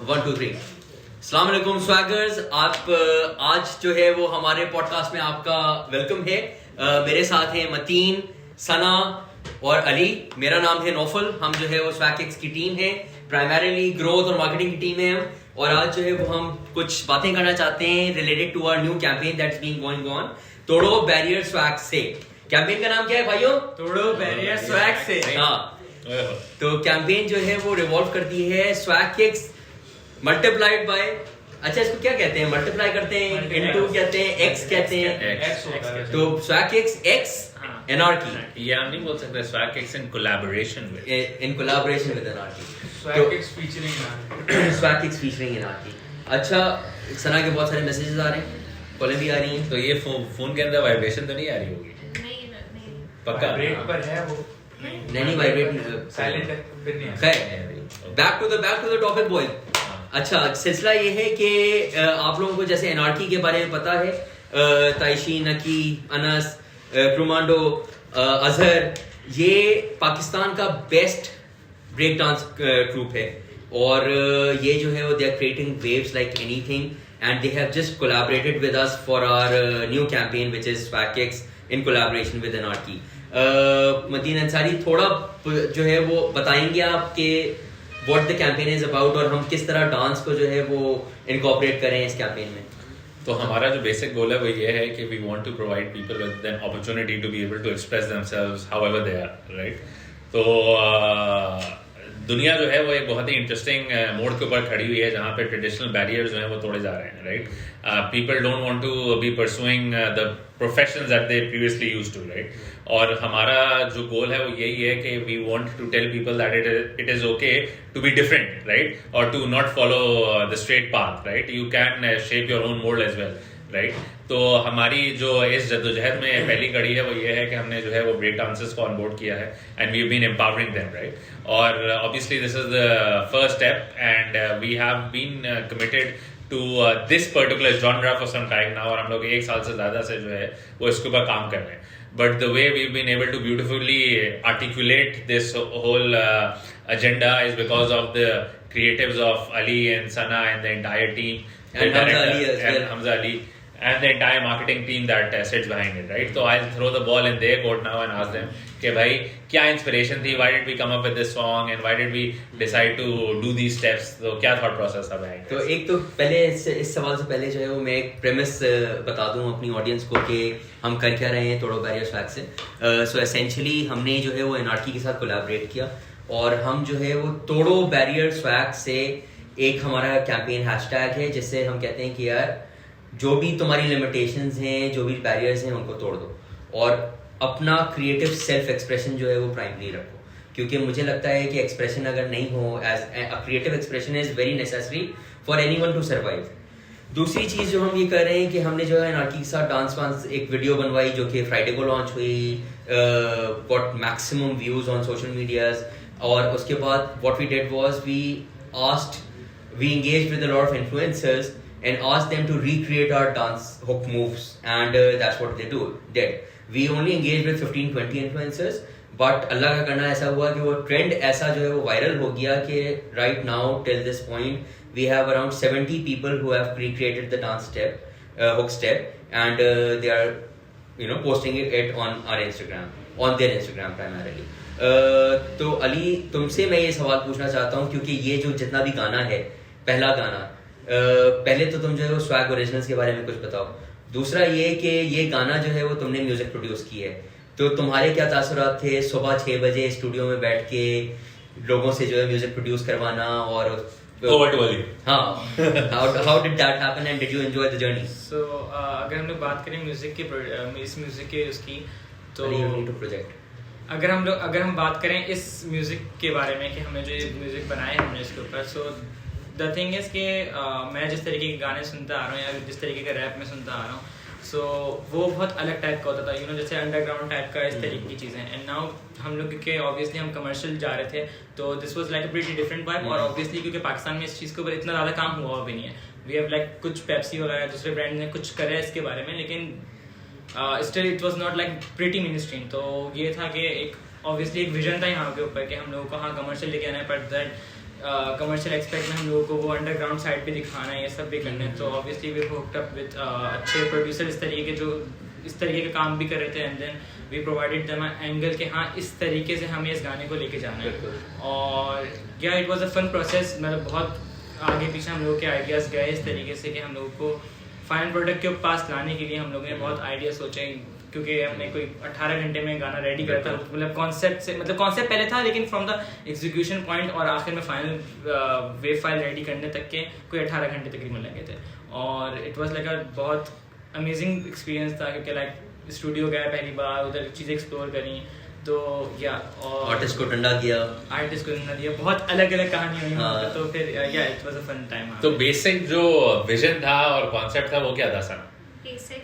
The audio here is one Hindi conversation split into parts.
1 2 3 अस्सलाम वालेकुम स्वैगर्स। आप आज जो है वो हमारे पॉडकास्ट में आपका वेलकम है। मेरे साथ हैं मतीन, सना और अली। मेरा नाम है नौफल। हम जो है वो स्वैग की टीम है, प्राइमरीली ग्रोथ और मार्केटिंग की टीम है हम। और आज जो है वो हम कुछ बातें करना चाहते हैं related to our new campaign that's being going on, तोड़ो बैरियर स्वैग से। कैंपेन का नाम क्या है भाइयों? तोड़ो बैरियर स्वैग से। हाँ, तो कैंपेन जो है वो रिवॉल्व करती है स्वैग किक्स मल्टीप्लाइड बाय, अच्छा इसको क्या कहते हैं, मल्टीप्लाई करते हैं, इनटू कहते हैं, एक्स कहते हैं। तो स्वैग किक्स एक्स एनार्की, या नहीं बोल सकते swag kicks in collaboration with anarchy, swag kicks featuring swag kicks featuring anarchy. अच्छा, सना के बहुत सारे मैसेजेस आ रहे हैं, कॉलें भी आ रही हैं। तो ये फोन के अंदर वाइब्रेशन तो नहीं आ रही होगी? नहीं पक्का वाइब्रेट पर है वो, नहीं वाइब्रेट साइलेंट है फिर नहीं है। खैर, back to the topic boy. अच्छा, सिलसिला ये है कि आप लोगों को जैसे एनार्की के बारे में पता है, ताइशी, नकी, अनस, क्रूमांडो, अजहर, ये पाकिस्तान का बेस्ट ब्रेक डांस ग्रुप है। और ये जो है वो they are creating waves like anything and they have just collaborated with us for our new campaign which is swag kicks in collaboration with anarchy. Madeen Ansari थोड़ा जो है वो बताएंगे आपके what the campaign is about और हम किस तरह डांस को जो है वो इनकॉर्पोरेट करें इस कैंपेन में। तो हमारा जो बेसिक गोल है वो ये है कि we want to provide people with an opportunity to be able to express themselves however they are, right. तो दुनिया जो है वो एक बहुत ही इंटरेस्टिंग मोड़ के ऊपर खड़ी हुई है जहाँ पे ट्रेडिशनल बैरियर्स जो हैं वो तोड़े जा रहे हैं, right. People don't want to be pursuing the professions that they previously used to, right. और हमारा जो गोल है वो यही है कि we want to tell people that it is okay to be different, right, और to not follow the straight path, right. You can shape your own mould as well, right. तो हमारी जो इस जद्दोजहद में पहली कड़ी है वो ये है कि हमने जो है वो ब्रेक डांसर्स को ऑनबोर्ड किया है and we have been empowering them, right. और obviously this is the first step and we have been committed to this particular genre for some time now. और हम लोग 1 साल से ज्यादा से जो है वो इसके ऊपर काम कर रहे हैं। But the way we've been able to beautifully articulate this whole agenda is because of the creatives of Ali and Sana and the entire team, and Hamza Ali and the entire marketing team that sits behind it, right? So I'll throw the ball in their court now and ask them कि भाई क्या inspiration थी, why did we come up with this song and why did we decide to do these steps? तो क्या thought process था behind? तो एक तो पहले इस सवाल से पहले जो है वो मैं एक प्रेमिस बता दूं अपनी ऑडियंस को कि हम कर क्या रहे हैं तोड़ो बैरियर स्वैग से। सो एसेंशियली हमने जो है वो एनार्की के साथ कोलैबोरेट किया और हम जो है वो तोड़ो बैरियर स्वैग से एक हमारा कैंपेन हैशटैग है जिससे हम कहते हैं कि यार जो भी तुम्हारी लिमिटेशंस हैं, जो भी बैरियर्स हैं, उनको तोड़ दो और अपना क्रिएटिव सेल्फ एक्सप्रेशन जो है वो प्राइमरी रखो। क्योंकि मुझे लगता है कि एक्सप्रेशन अगर नहीं हो, as a creative expression is very necessary for anyone to survive. दूसरी चीज़ जो हम ये कर रहे हैं कि हमने जो है एनार्की के साथ डांस एक वीडियो बनवाई जो कि फ्राइडे को लॉन्च हुई, got maximum views on social medias. और उसके बाद what we did was we engaged with a lot of influencers and asked them to recreate our dance hook moves and that's what they did. We only engaged with 15-20 influencers, but अल्लाह का करना ऐसा हुआ कि वो ट्रेंड ऐसा जो है वो वायरल हो गया कि right now till this point we have around 70 people who have recreated the dance step, hook step, and they are posting it on our Instagram, on their Instagram primarily. तो अली तुमसे मैं ये सवाल पूछना चाहता हूँ क्योंकि ये जो जितना भी गाना है, पहला गाना, पहले तो तुम जो है वो स्वैग ओरिजिनल्स के बारे में कुछ बताओ। दूसरा ये कि ये गाना जो है वो तुमने म्यूजिक प्रोड्यूस की है, तो तुम्हारे क्या तासुरात थे सुबह 6 बजे स्टूडियो में बैठ के लोगों से जो है म्यूजिक प्रोड्यूस करवाना और हाँ, how did that happen and did you enjoy the journey? So अगर हम लोग बात करें म्यूजिक के इस म्यूजिक के उसकी, तो अगर हम बात करें इस म्यूजिक के बारे में कि हमने जो ये म्यूजिक बनाए हमने इसके ऊपर, सो द थिंग इज कि मैं जिस तरीके के गाने सुनता आ रहा हूँ या जिस तरीके का रैप में सुनता आ रहा हूँ, सो वो बहुत अलग टाइप का होता था, जैसे अंडरग्राउंड टाइप का इस तरीके की चीज़ें। एंड नाउ हम लोग क्योंकि ऑब्वियसली हम कमर्शियल जा रहे थे तो this was like a pretty different vibe. और ऑब्वियसली क्योंकि पाकिस्तान में इस चीज़ के ऊपर इतना ज़्यादा काम हुआ भी नहीं है, वी हैव लाइक कुछ पेप्सी वगैरह दूसरे ब्रांड ने कुछ करे इसके बारे में, लेकिन still it was not like pretty mainstream. तो ये था कि एक ऑब्वियसली एक विजन था यहाँ के ऊपर कि हम लोगों को हाँ कमर्शियल लेके आना है, बट दैट कमर्शियल एस्पेक्ट में हम लोगों को वो अंडरग्राउंड साइड पे दिखाना है, ये सब भी करना है। तो obviously we hooked up with अच्छे प्रोड्यूसर इस तरीके के काम भी कर रहे थे, and then we provided them angle कि हाँ इस तरीके से हमें इस गाने को लेके जाना है। और yeah it was a fun process, मतलब बहुत आगे पीछे हम लोग के आइडियाज़ गए इस तरीके से कि हम लोगों को फाइनल प्रोडक्ट के पास लाने के लिए हम लोगों ने बहुत आइडिया सोचे, क्योंकि हमने कोई 18 घंटे में गाना रेडी करा था, मतलब कॉन्सेप्ट पहले था, लेकिन फ्रॉम द एग्जीक्यूशन पॉइंट और आखिर में फाइनल वेव फाइल रेडी करने तक के कोई 18 घंटे तकरीबन लगे थे। और इट वाज लाइक अ बहुत अमेजिंग एक्सपीरियंस था, क्योंकि लाइक स्टूडियो गया पहली बार, उधर चीज़ें एक्सप्लोर करी, तो या और आर्टिस्ट को ठंडा दिया, बहुत अलग अलग कहानी हुई वहाँ पे, तो फिर yeah it was a fun time. तो बेसिक जो विजन था और कॉन्सेप्ट था वो क्या था सर? बेसिक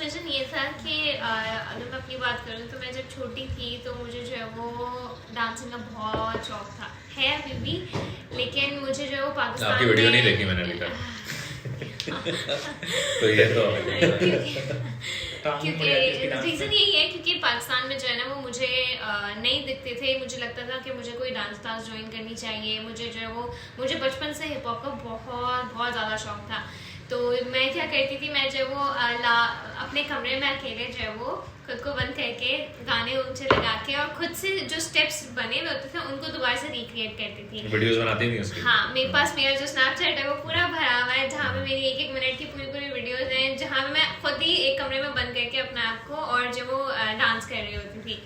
विजन ये था कि अगर मैं अपनी बात करूँ तो मैं जब छोटी थी तो मुझे जो है वो डांसिंग का बहुत शौक था, है अभी भी, लेकिन मुझे जो है वो पाकिस्तान आपकी वीडियो नहीं देखी मैंने अभी तक तो ये तो क्योंकि रीज़न यही है क्योंकि पाकिस्तान में जो है ना वो मुझे नहीं दिखते थे। मुझे लगता था कि मुझे कोई डांस क्लास ज्वाइन करनी चाहिए। मुझे जो है वो मुझे बचपन से हिप हॉप का बहुत ज़्यादा शौक था। तो मैं क्या करती थी, मैं जो वो अपने कमरे में अकेले जो है वो खुद को बंद करके गाने ऊंचे लगा के और खुद से जो स्टेप्स बने हुए होते थे उनको दोबारा से रिक्रिएट करती थी। वीडियोस बनाती थी उसकी? हाँ, मेरे पास मेरा जो स्नैपचैट है वो पूरा भरा हुआ है, जहाँ पे मेरी 1-1 मिनट की पूरी वीडियोस हैं, जहाँ पे मैं खुद ही एक कमरे में बंद करके अपने आप को और जो वो डांस कर रही होती थी।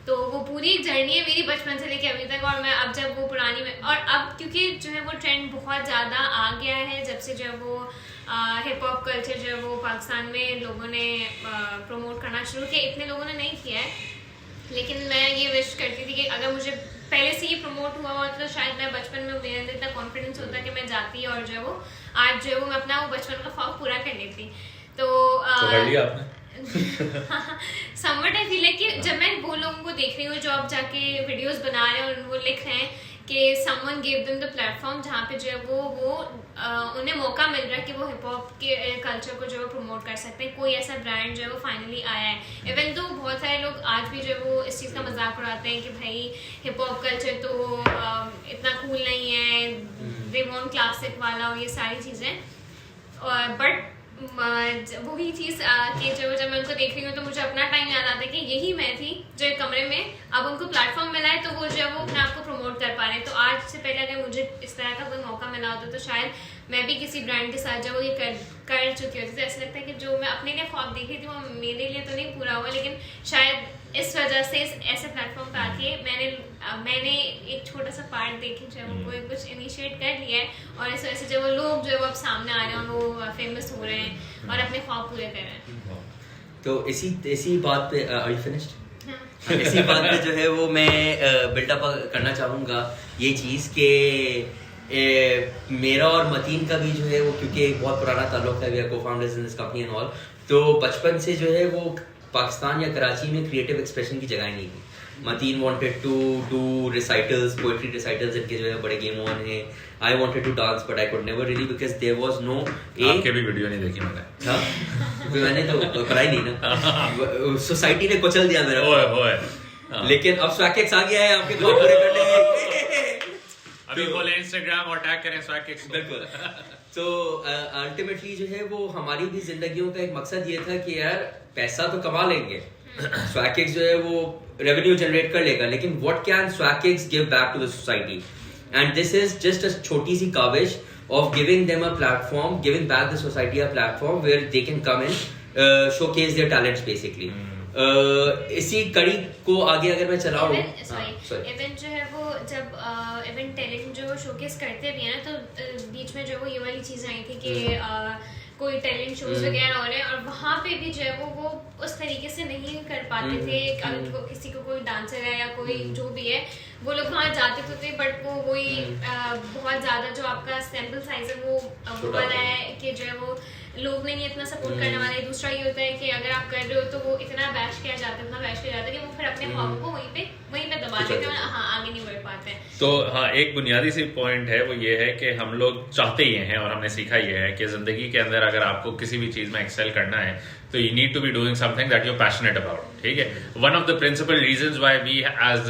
तो वो पूरी जर्नी है मेरी बचपन से लेके अभी तक। और मैं अब जब वो पुरानी में और अब क्योंकि जो है वो ट्रेंड बहुत ज़्यादा आ गया है, जब से जो है वो हिप हॉप कल्चर जो है वो पाकिस्तान में लोगों ने प्रमोट करना शुरू किया। इतने लोगों ने नहीं किया है, लेकिन मैं ये विश करती थी कि अगर मुझे पहले से ये प्रमोट हुआ होता तो शायद मैं बचपन में मेरे अंदर इतना कॉन्फिडेंस होता कि मैं जाती और जो है वो आज जो है वो मैं अपना वो बचपन का ख्वाब पूरा कर लेती। तो कर लिया आपने? समवट आई फील है कि जब मैं वो लोगों को देख रही हूँ जो अब जाके वीडियोस बना रहे हैं और वो लिख रहे हैं कि someone give them the platform, जहाँ पे जो है वो उन्हें मौका मिल रहा है कि वो हिप हॉप के कल्चर को जो है प्रमोट कर सकते हैं। कोई ऐसा ब्रांड जो है वो फाइनली आया है। इवन तो बहुत सारे लोग आज भी जो है वो इस चीज़ का मजाक उड़ाते हैं कि भाई हिप हॉप कल्चर तो इतना कूल नहीं है, दे वांट क्लासिक वाला और ये सारी चीज़ें। बट वही चीज़ कि जब मैं उनको देख रही हूँ तो मुझे अपना टाइम याद आता है कि यही मैं थी जो एक कमरे में, अब उनको प्लेटफॉर्म मिला है तो वो जो है वो अपने आप को प्रमोट कर पा रहे हैं। तो आज से पहले अगर मुझे इस तरह का कोई मौका मिला होता तो शायद मैं भी किसी ब्रांड के साथ जब वो ये कर चुकी होती। तो ऐसा लगता है कि जो मैं अपने लिए ख्वाब देख रही थी वो मेरे लिए तो नहीं पूरा हुआ, लेकिन शायद इस वजह से ऐसे प्लेटफॉर्म पे आके मैंने एक छोटा सा पार्ट देखे जो वो कोई कुछ इनिशिएट कर लिया है, और इस वजह से जो वो लोग जो है वो अब सामने आ रहे हैं और वो फेमस हो रहे हैं और अपने ख्वाब पूरे कर रहे हैं। तो इसी बात पे इसी बात पे जो है वो मैं बिल्डअप करना चाहूँगा ये चीज़ कि मेरा और मतीन का भी जो है वो क्योंकि एक बहुत पुराना ताल्लुक है, we are co-founders in this company and all. तो बचपन से जो है वो पाकिस्तान या कराची में क्रिएटिव एक्सप्रेशन की जगह नहीं थी। Mateen wanted to do recitals, poetry recitals, इनके जो है बड़े गेम ऑन है। I wanted to dance but I could never really because there was no आपके भी वीडियो नहीं देखी मैंने। हाँ, मैंने तो कराई नहीं ना, सोसाइटी ने कुचल दिया मेरा। ओए लेकिन अब स्वैकेक्स आ गया है आपके ख्वाब पूरे करने के। अभी बोले इंस्टाग्राम और टैग करें स्वैकेक्स। बिल्कुल। तो अल्टीमेटली जो है वो हमारी भी जिंदगियों का एक मकसद ये था कि यार पैसा तो कमा लेंगे, स्वैकेक्स जो है वो रेवेन्यू जनरेट कर लेगा, लेकिन what can Swakex give back to the society? And this is just a छोटी सी Kaavish of giving them a platform, giving back the society a platform where they can come and showcase their talents basically. इसी कड़ी को आगे अगर मैं चलाऊं, इवेंट जो है वो जब इवेंट टैलेंट जो शोकेस करते भी हैं ना, तो बीच में जो वो ये वाली चीज़ आई थी कि कोई टैलेंट शोज वगैरह हो रहे हैं और वहाँ पे भी जो है वो उस तरीके से नहीं कर पाते थे। अगर किसी को कोई डांसर है या कोई जो भी है वो लोग वहाँ जाते तो थे, बट वो वही बहुत ज़्यादा जो आपका सैम्पल साइज है वो वाला है कि जो है वो लोग नहीं इतना सपोर्ट करने वाले। दूसरा ये होता है कि अगर आप कर रहे हो तो वो इतना बैश किया जाता है, इतना बैश किया जाता है कि वो फिर अपने ख्वाबों को वहीं पे दबा देते हैं, हाँ आगे नहीं बढ़ पाते हैं। तो हाँ, एक बुनियादी सी पॉइंट है वो ये है कि हम लोग चाहते ये हैं और हमने सीखा ये है कि ज़िंदगी के अंदर अगर आपको किसी भी चीज़ में एक्सेल करना है तो you need to be doing something that you're passionate about, ठीक है। One of the principal reasons why we as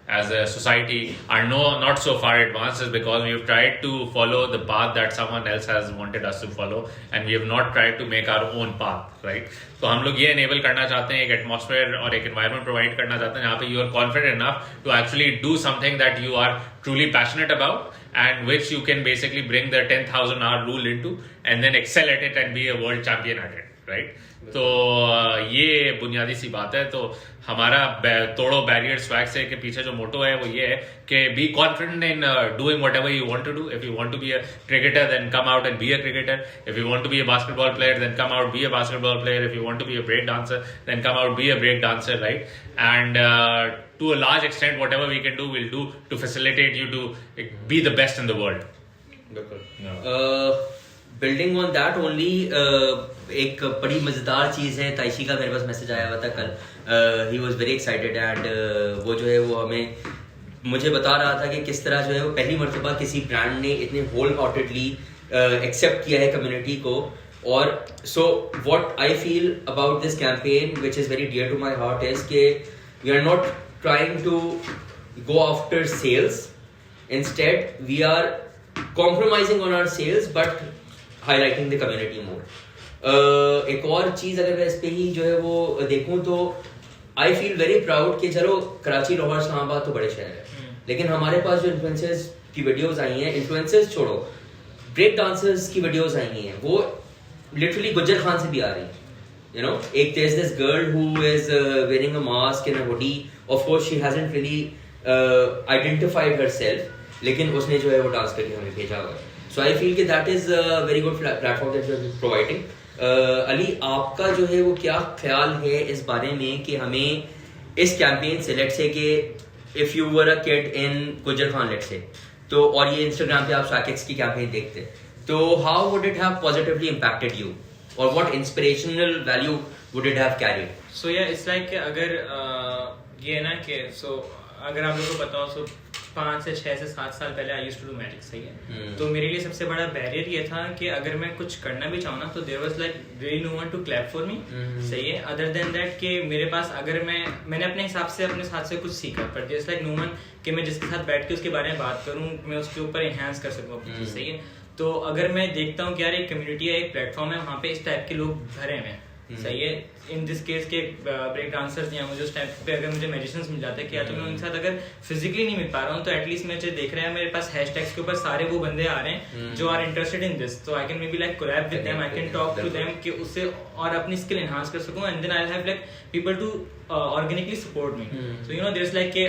as a society are not so far advanced is because we have tried to follow the path that someone else has wanted us to follow, and we have not tried to make our own path, right? तो हम लोग ये enable करना चाहते हैं, एक एटमॉस्फेयर और एक environment provide करना चाहते हैं जहाँ पे you are confident enough to actually do something that you are truly passionate about and which you can basically bring the 10,000 hour rule into and then excel at it and be a world champion at it, right? तो ये बुनियादी सी बात है. तो हमारा तोड़ो बैरियर स्वैग से के पीछे जो मोटो है वो ये है कि be confident in doing whatever you want to do. If you want to be a cricketer then come out and be a cricketer. If you want to be a basketball player then come out be a basketball player. If you want to be a break dancer then come out be a break dancer, right? And to a large extent whatever we can do we'll do to facilitate you to be the best in the world. Building on that only एक बड़ी मज़ेदार चीज़ है. ताइशी का मेरे पास मैसेज आया हुआ था कल. He was very excited and वो जो है वो हमें मुझे बता रहा था कि किस तरह जो है वो पहली मरतबा किसी ब्रांड ने इतने होल हार्टेडली एक्सेप्ट किया है कम्युनिटी को. और so what I feel about this campaign which is very dear to my heart is कि we are not trying to go after sales. Instead we are compromising on our sales but highlighting the community more. एक और चीज़ अगर मैं इस पे ही जो है वो देखूं तो I feel very proud कि चलो कराची, लाहौर, इस्लामाबाद तो बड़े शहर हैं, लेकिन हमारे पास जो इन्फ्लुएंसर्स की वीडियोस आई हैं, इन्फ्लुएंसर्स छोड़ो, ब्रेक डांसर्स की वीडियोस आई हैं, वो लिटरली गुज्जर खान से भी आ रही हैं. You know, एक there's this girl who is wearing a mask and a hoodie. Of course she hasn't really identified herself, लेकिन उसने जो है वो डांस करके हमें भेजा हुआ है. सो आई फील कि that is a very good platform that you are providing. Ali, आपका जो है वो क्या ख्याल है इस बारे में कि हमें इस कैंपेन से, लेट्स से कि if you were a kid in Gujjar Khan, let's say, तो और ये इंस्टाग्राम पे आप स्वैकिक्स की कैंपेन देखते, तो how would it have positively impacted you और what inspirational value would it have carried? So या इट्स लाइक अगर ये ना कि अगर आप लोगों को पता हो 5 से 6 से 7 साल पहले I used to do magic, सही है. तो मेरे लिए सबसे बड़ा बैरियर ये था कि अगर मैं कुछ करना भी चाहूँ ना तो there was like really no one to clap for me, सही है. अदर देन दैट कि मेरे पास अगर मैंने अपने हिसाब से अपने साथ से कुछ सीखा, पर there is like no one कि मैं जिसके साथ बैठ के उसके बारे में बात करूँ, मैं उसके ऊपर एनहांस कर सकूँ अपनी चीज़, सही है. तो अगर मैं देखता हूँ कि यार एक कम्युनिटी है, एक प्लेटफॉर्म है, वहाँ पे इस टाइप के लोग भरे हुए हैं, सही है. इन दिस केस के ब्रेक डांसर्स या मुझे उस टाइम पे अगर मुझे मैजिशियंस मिल जाते हैं कि या तो मैं उनके साथ अगर फिजिकली नहीं मिल पा रहा हूँ तो एटलीस्ट मुझे देख रहे हैं मेरे पास हैशटैग्स के ऊपर सारे वो बंदे आ रहे हैं जो आर इंटरेस्टेड इन दिस, तो I can maybe like collab with them, I can talk to them कि उससे और अपनी स्किल एनहांस कर सकूं, and then I will have like people to organically support me. So you know there is like कि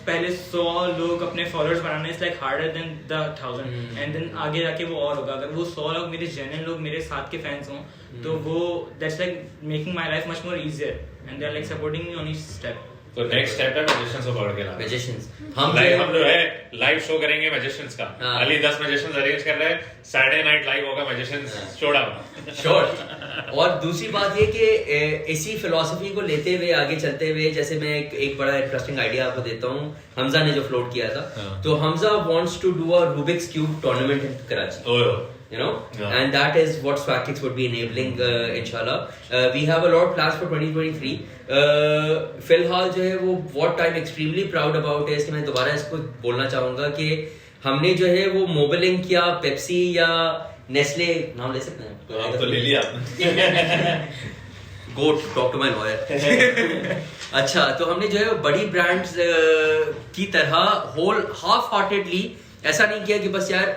पहले 100 लोग अपने फॉलोअर्स बनाने is like harder than the 1000, and then आगे जाके वो और होगा. अगर वो 100 लोग मेरे जेन्युइन लोग मेरे साथ के फैंस हों तो वो that's like making my life much more easier and they are like supporting me on each step. तो नेक्स्ट स्टेप है मैजिशियंस को पकड़ के लाना. मैजिशियंस हम जो है लाइव शो करेंगे मैजिशियंस का. अली 10 मैजिशियंस अरेंज कर रहे हैं, सैटरडे नाइट लाइव होगा मैजिशियंस शोडा. श्योर. और दूसरी बात ये कि इसी फिलॉसफी को लेते हुए आगे चलते हुए, जैसे मैं एक बड़ा इंटरेस्टिंग आइडिया आपको देता हूँ. हमजा ने जो फ्लोट किया था, तो Hamza wants to do a Rubik's cube tournament in Karachi. You know, and that is what Swagkicks would be enabling, inshallah. We have a lot of plans for 2023. फिलहाल जो है वो what I'm extremely proud about is कि मैं दोबारा इसको बोलना चाहूँगा कि हमने जो है वो मोबिलिंग किया, पेप्सी या नेस्ले, नाम ले सकते हैं? तो आप तो ले लिया आपने. Goat, talk to my lawyer. अच्छा, तो हमने जो है बड़ी ब्रांड्स की तरह होल हाफ हार्टेडली ऐसा नहीं किया कि बस यार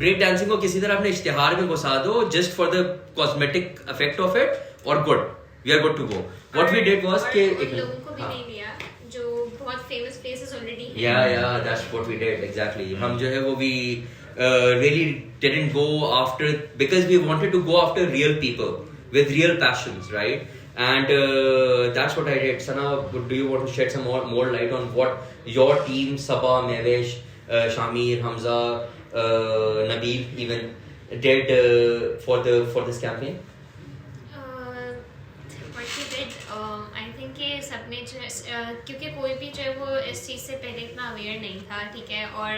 ब्रेक डांसिंग को किसी तरह अपने इश्तिहार में घुसा दो just for the cosmetic effect of it और good, we are good to go. What we did was कि एक लोगों को भी नहीं लिया जो बहुत फेमस प्लेसेस ऑलरेडी हैं. Yeah that's what we did exactly. हम जो है वो we really didn't go after because we wanted to go after real people with real passions, right? And that's what I did. Sana, do you want to shed some more light on what your team, Sabah, Mevesh, Shamir, Hamza, Nabil even did for this campaign? What we did, I think कि सबने जो क्योंकि कोई भी जो है वो इस चीज़ से पहले इतना अवेयर नहीं था, ठीक है, और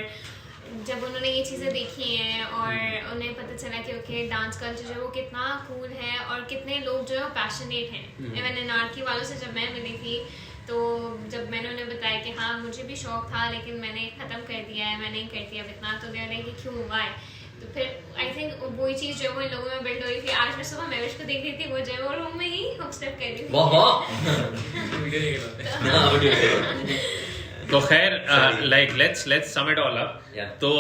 जब उन्होंने ये चीज़ें देखी हैं और उन्हें पता चला कि ओके डांस कल्चर जो है वो कितना कूल है और कितने लोग जो है वो पैशनेट हैं. इवन एनआरकी वालों से जब मैं मिली थी तो जब मैंने उन्हें बताया कि हाँ मुझे भी शौक था लेकिन मैंने ख़त्म कर दिया है, मैं नहीं करती अब इतना, तो दे रहे कि क्यों हुआ है। तो फिर आई थिंक वही चीज़ जो है वो इन लोगों में बिल्ड हो रही थी। आज मैं सुबह महविश को देख रही थी, वो जो है वो रूम में ही हुक स्टेप कर रही थी। वाह वाह तो खैर, like let's sum it all up. Yeah. So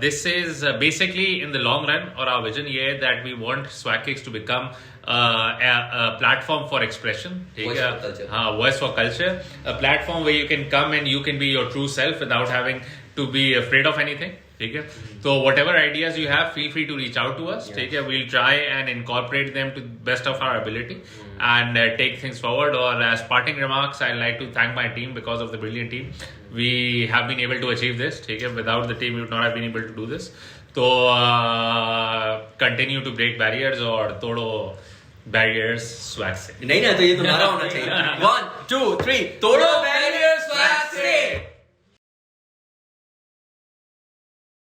this is basically in the long run, or our vision here that we want Swag Kicks to become a platform for expression. Voice for culture. Voice for culture. A platform where you can come and you can be your true self without having to be afraid of anything. ठीक है, तो whatever ideas you have, feel free to reach out to us. ठीक है, we'll try and incorporate them to best of our ability and take things forward. Or as parting remarks, I'd like to thank my team because of the brilliant team. We have been able to achieve this. ठीक है, without the team, we would not have been able to do this. तो continue to break barriers और तोड़ो barriers swag से. नहीं ना, तो ये तुम्हारा होना चाहिए. 1 2 3 तोड़ो